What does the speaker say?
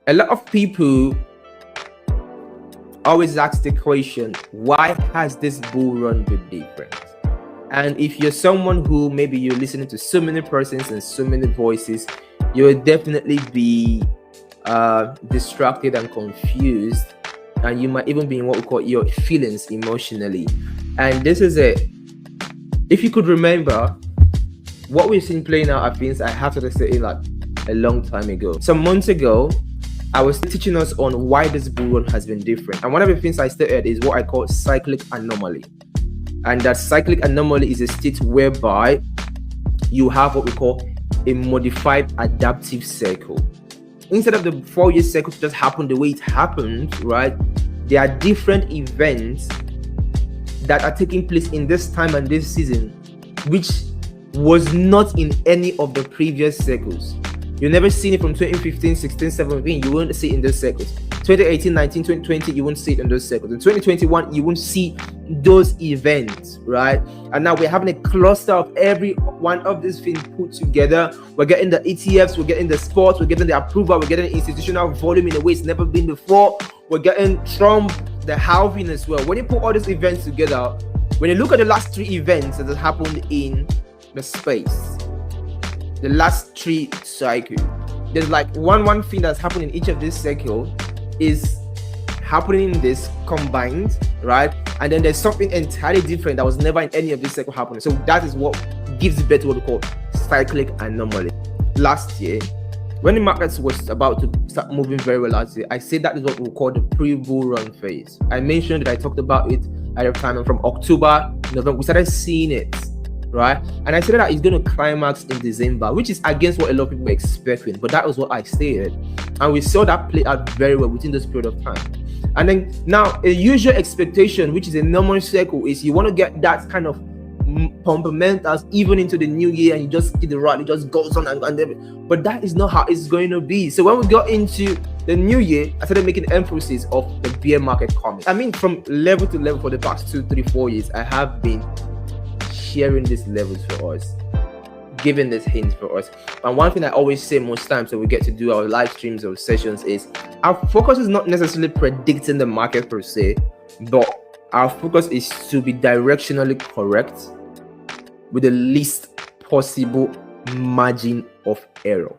A lot of people always ask the question, why has this bull run been different? And if you're someone who maybe you're listening to so many persons and so many voices, you'll definitely be distracted and confused, and you might even be in what we call your feelings emotionally. And this is it. If you could remember, what we've seen playing out are things I have to say like a long time ago. Some months ago, I was teaching us on why this bull run has been different. And one of the things I stated is what I call cyclic anomaly. And that cyclic anomaly is a state whereby you have what we call a modified adaptive cycle. Instead of the 4-year cycle to just happen the way it happened, right? There are different events that are taking place in this time and this season, which was not in any of the previous cycles. You never seen it from 2015, 16, 17. You won't see it in those cycles. 2018, 19, 2020, you won't see it in those cycles. In 2021, you won't see those events, right? And now we're having a cluster of every one of these things put together. We're getting the ETFs, we're getting the sports, we're getting the approval, we're getting institutional volume in a way it's never been before. We're getting Trump, the halving as well. When you put all these events together, when you look at the last 3 events that have happened in the space, the last 3 cycles, there's like one thing that's happened in each of these cycles is happening in this combined, right? And then there's something entirely different that was never in any of these cycles happening. So that is what gives birth to what we call cyclic anomaly. Last year, when the markets was about to start moving very well last year, I said that is what we call the pre-bull run phase. I mentioned that I talked about it at the time, and from October, November, we started seeing it, right? And I said that it's going to climax in December, which is against what a lot of people were expecting, but that was what I stated, and we saw that play out very well within this period of time. And then now a usual expectation, which is a normal cycle, is you want to get that kind of fundamentals even into the new year, and you just get the rally just goes on and but that is not how it's going to be. So when we got into the new year, I started making emphasis of the bear market coming. I mean, from level to level for the past 2, 3, 4 years, I have been sharing these levels for us, giving these hints for us. And one thing I always say most times when we get to do our live streams or sessions is our focus is not necessarily predicting the market per se, but our focus is to be directionally correct with the least possible margin of error.